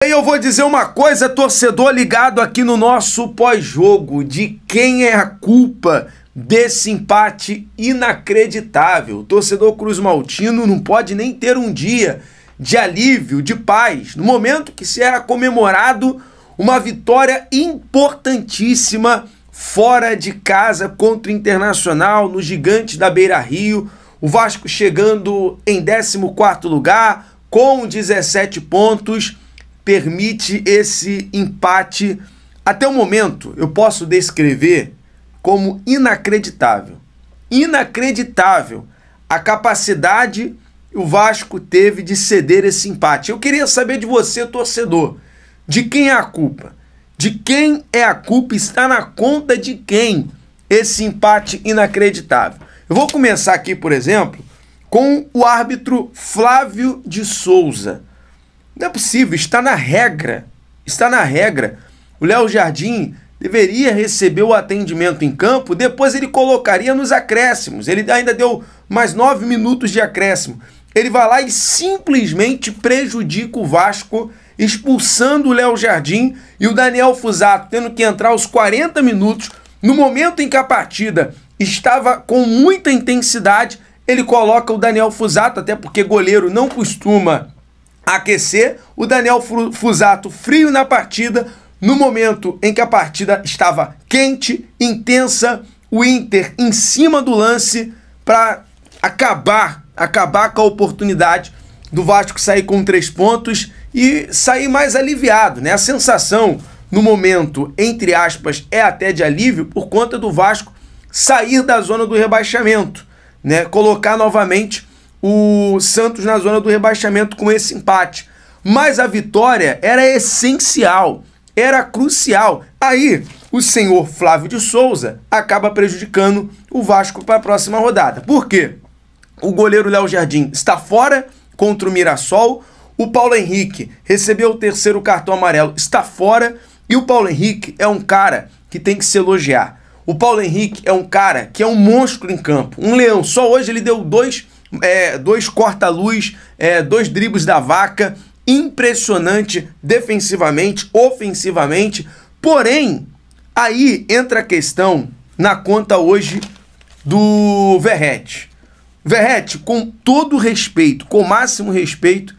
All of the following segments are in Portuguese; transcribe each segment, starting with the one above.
E eu vou dizer uma coisa, torcedor ligado aqui no nosso pós-jogo, de quem é a culpa desse empate inacreditável. O torcedor cruzmaltino não pode nem ter um dia de alívio, de paz, no momento que se era comemorado uma vitória importantíssima fora de casa contra o Internacional, no Gigante da Beira-Rio, o Vasco chegando em 14º lugar, com 17 pontos, permite esse empate. Até o momento, eu posso descrever como inacreditável. Inacreditável a capacidade que o Vasco teve de ceder esse empate. Eu queria saber de você, torcedor, de quem é a culpa? De quem é a culpa? Está na conta de quem esse empate inacreditável? Eu vou começar aqui, por exemplo, com o árbitro Flávio de Souza. Não é possível, está na regra. Está na regra. O Léo Jardim deveria receber o atendimento em campo, depois ele colocaria nos acréscimos. Ele ainda deu mais 9 minutos de acréscimo. Ele vai lá e simplesmente prejudica o Vasco, expulsando o Léo Jardim e o Daniel Fuzato tendo que entrar aos 40 minutos. No momento em que a partida estava com muita intensidade, ele coloca o Daniel Fuzato, até porque goleiro não costuma aquecer. O Daniel Fuzato frio na partida, no momento em que a partida estava quente, intensa, o Inter em cima do lance para acabar com a oportunidade do Vasco sair com 3 pontos e sair mais aliviado, né? A sensação no momento, entre aspas, é até de alívio por conta do Vasco sair da zona do rebaixamento, né? Colocar novamente o Santos na zona do rebaixamento com esse empate. Mas a vitória era essencial, era crucial. Aí o senhor Flávio de Souza acaba prejudicando o Vasco para a próxima rodada. Por quê? O goleiro Léo Jardim está fora contra o Mirassol. O Paulo Henrique recebeu o 3º cartão amarelo, está fora. E o Paulo Henrique é um cara que tem que se elogiar. O Paulo Henrique é um cara que é um monstro em campo, um leão. Só hoje ele deu dois corta-luz, 2 dribles da vaca. Impressionante defensivamente, ofensivamente. Porém, aí entra a questão na conta hoje do Verratti. Verratti, com todo respeito, com o máximo respeito,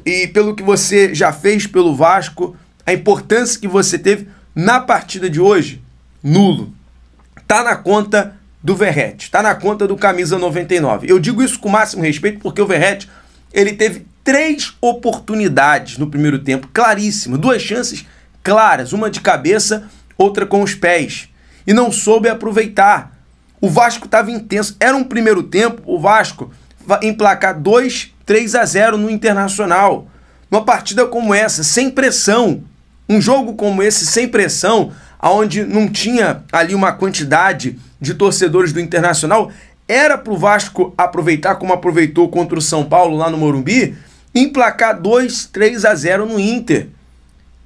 e pelo que você já fez pelo Vasco, a importância que você teve na partida de hoje, nulo. Tá na conta do Verratti, tá na conta do camisa 99. Eu digo isso com o máximo respeito porque o Verratti, ele teve 3 oportunidades no primeiro tempo, claríssimo, 2 chances claras, uma de cabeça, outra com os pés, e não soube aproveitar. O Vasco estava intenso, era um primeiro tempo, o Vasco emplacar 2-3-0 no Internacional. Uma partida como essa, sem pressão, um jogo como esse, sem pressão, onde não tinha ali uma quantidade de torcedores do Internacional, era para o Vasco aproveitar como aproveitou contra o São Paulo lá no Morumbi, emplacar 2-3-0 no Inter.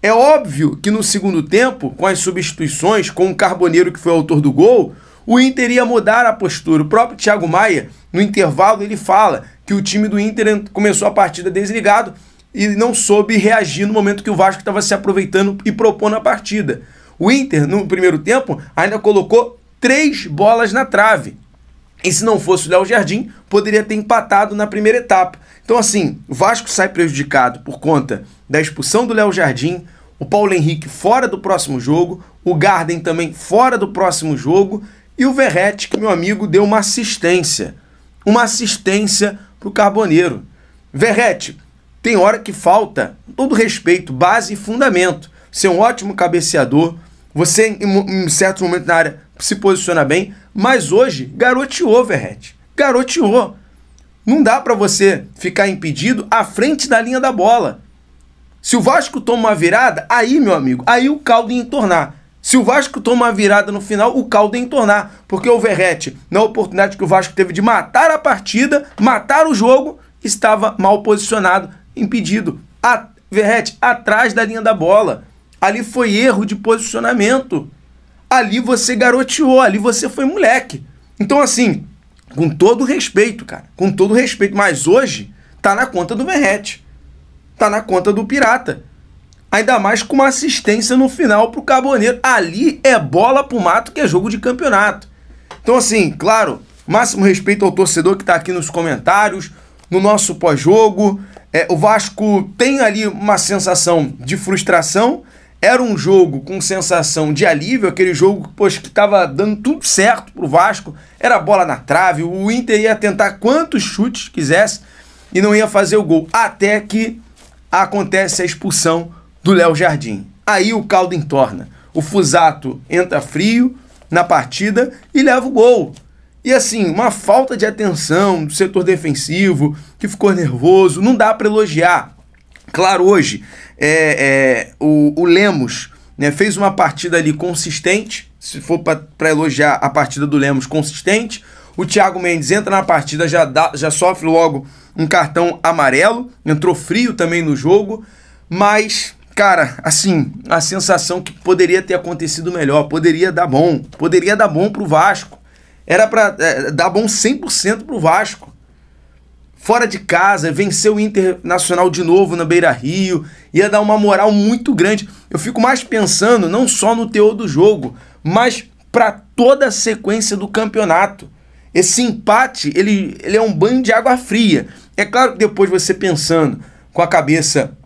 É óbvio que no segundo tempo, com as substituições, com o Carboneiro que foi o autor do gol, o Inter ia mudar a postura. O próprio Thiago Maia, no intervalo, ele fala que o time do Inter começou a partida desligado e não soube reagir no momento que o Vasco estava se aproveitando e propondo a partida. O Inter, no primeiro tempo, ainda colocou 3 bolas na trave. E se não fosse o Léo Jardim, poderia ter empatado na primeira etapa. Então, assim, o Vasco sai prejudicado por conta da expulsão do Léo Jardim, o Paulo Henrique fora do próximo jogo, o Garden também fora do próximo jogo, e o Verratti, que, meu amigo, deu uma assistência para o Carboneiro. Verratti, tem hora que falta, com todo respeito, base e fundamento. Você é um ótimo cabeceador, você em certo momento na área se posiciona bem, mas hoje garoteou, Verratti. Garoteou. Não dá para você ficar impedido à frente da linha da bola. Se o Vasco toma uma virada, aí, meu amigo, aí o caldo ia entornar. Se o Vasco toma uma virada no final, o caldo ia entornar. Porque o Verratti, na oportunidade que o Vasco teve de matar a partida, matar o jogo, estava mal posicionado, impedido. Verratti, atrás da linha da bola. Ali foi erro de posicionamento. Ali você garoteou, ali você foi moleque. Então, assim, com todo respeito, cara, com todo respeito, mas hoje tá na conta do Verratti. Tá na conta do Pirata. ainda mais com uma assistência no final pro Carboneiro. Ali é bola pro mato, que é jogo de campeonato. Então assim, claro, máximo respeito ao torcedor que tá aqui nos comentários, no nosso pós-jogo. O Vasco tem ali uma sensação de frustração. Era um jogo com sensação de alívio, aquele jogo poxa, que estava dando tudo certo pro Vasco. Era bola na trave, o Inter ia tentar quantos chutes quisesse e não ia fazer o gol. Até que acontece a expulsão do Léo Jardim. Aí o caldo entorna. O Fuzato entra frio na partida e leva o gol. E assim, uma falta de atenção do setor defensivo, que ficou nervoso, não dá para elogiar. Claro, hoje, o Lemos, né, fez uma partida ali consistente, se for para elogiar a partida do Lemos consistente. O Thiago Mendes entra na partida, já sofre logo um cartão amarelo, entrou frio também no jogo, mas, cara, assim, a sensação que poderia ter acontecido melhor, poderia dar bom pro Vasco. Era para dar bom 100% pro Vasco. Fora de casa, vencer o Internacional de novo na Beira-Rio, ia dar uma moral muito grande. Eu fico mais pensando não só no teor do jogo, mas para toda a sequência do campeonato. Esse empate, ele é um banho de água fria. É claro que depois você pensando com a cabeça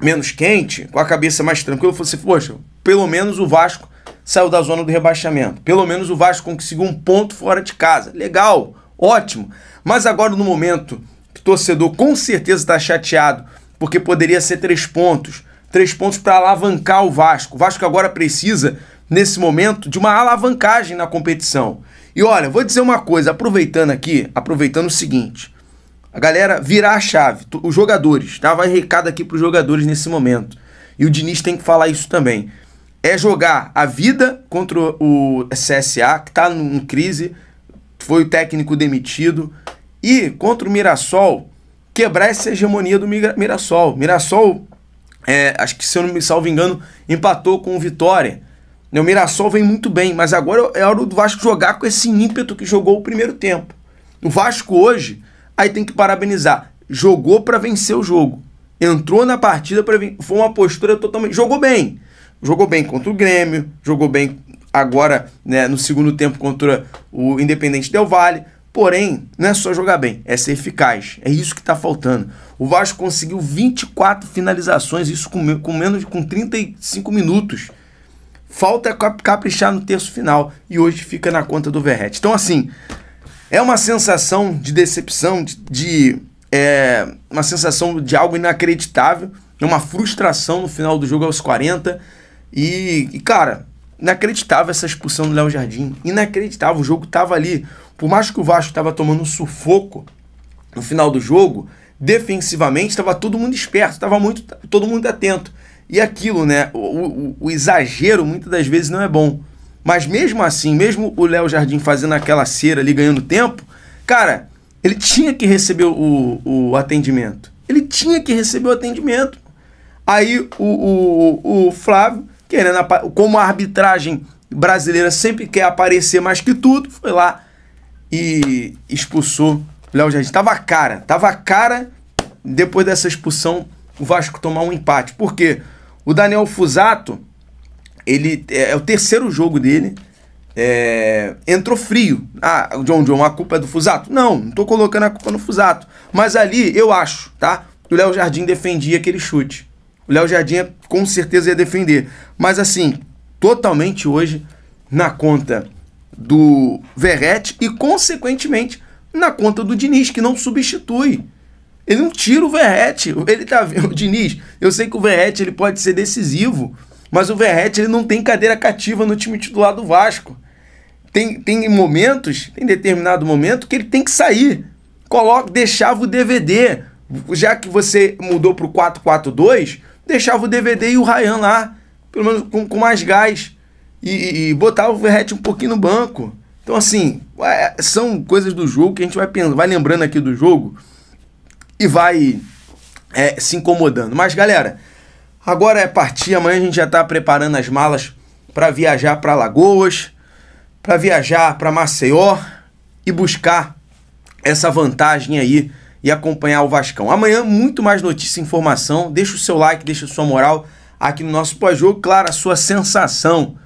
menos quente, com a cabeça mais tranquila, você, poxa, pelo menos o Vasco saiu da zona do rebaixamento. Pelo menos o Vasco conseguiu um ponto fora de casa. Legal, ótimo. Mas agora no momento que o torcedor com certeza está chateado, porque poderia ser 3 pontos. 3 pontos para alavancar o Vasco. O Vasco agora precisa, nesse momento, de uma alavancagem na competição. E olha, vou dizer uma coisa, aproveitando o seguinte. A galera virar a chave, os jogadores, tá? Vai recado aqui para os jogadores nesse momento. E o Diniz tem que falar isso também. É jogar a vida contra o CSA, que está em crise, foi o técnico demitido, e contra o Mirassol, quebrar essa hegemonia do Mirassol. Mirassol, acho que se eu não me salvo engano, empatou com o Vitória. O Mirassol vem muito bem, mas agora é hora do Vasco jogar com esse ímpeto que jogou o primeiro tempo. O Vasco hoje, aí tem que parabenizar, jogou para vencer o jogo. Entrou na partida para vencer, foi uma postura totalmente... Jogou bem contra o Grêmio, jogou bem agora, né, no segundo tempo contra o Independente Del Valle. Porém, não é só jogar bem, é ser eficaz. É isso que está faltando. O Vasco conseguiu 24 finalizações, isso com 35 minutos. Falta caprichar no terço final e hoje fica na conta do Verratti. Então, assim, é uma sensação de decepção, uma sensação de algo inacreditável, é uma frustração no final do jogo aos 40 e cara, inacreditável essa expulsão do Léo Jardim, inacreditável, o jogo tava ali, por mais que o Vasco tava tomando um sufoco no final do jogo, defensivamente estava todo mundo esperto, todo mundo atento. E aquilo, né, o exagero muitas das vezes não é bom. Mas mesmo assim, mesmo o Léo Jardim fazendo aquela cera ali, ganhando tempo, cara, ele tinha que receber o atendimento. Ele tinha que receber o atendimento. Aí o Flávio, querendo, como a arbitragem brasileira sempre quer aparecer mais que tudo, foi lá e expulsou o Léo Jardim. Tava a cara, depois dessa expulsão, o Vasco tomar um empate. Por quê? O Daniel Fuzato, ele é o terceiro jogo dele, entrou frio. Ah, John, a culpa é do Fuzato? Não tô colocando a culpa no Fuzato. Mas ali, eu acho, tá? O Léo Jardim defendia aquele chute. O Léo Jardim com certeza ia defender. Mas assim, totalmente hoje na conta do Verratti e, consequentemente, na conta do Diniz, que não substitui. Ele não tira o Verratti. Ele tá vendo o Diniz. Eu sei que o Verratti ele pode ser decisivo, mas o Verratti ele não tem cadeira cativa no time titular do Vasco. Tem momentos, tem determinado momento que ele tem que sair. Deixava o DVD. Já que você mudou pro 4-4-2, deixava o DVD e o Ryan lá, pelo menos com mais gás. E botava o Verratti um pouquinho no banco. Então, assim, são coisas do jogo que a gente vai lembrando aqui do jogo e vai se incomodando. Mas, galera, agora é partir. Amanhã a gente já está preparando as malas para viajar para Alagoas, para viajar para Maceió e buscar essa vantagem aí e acompanhar o Vascão. Amanhã, muito mais notícia e informação. Deixa o seu like, deixa a sua moral. aqui no nosso pós-jogo, claro, a sua sensação,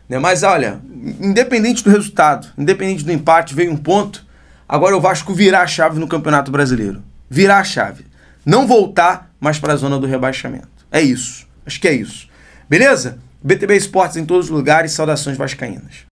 né? Mas olha, independente do resultado, independente do empate, veio um ponto, agora o Vasco virar a chave no Campeonato Brasileiro. Virar a chave. Não voltar mais para a zona do rebaixamento. É isso. Acho que é isso. Beleza? BTB Esportes em todos os lugares. Saudações vascaínas.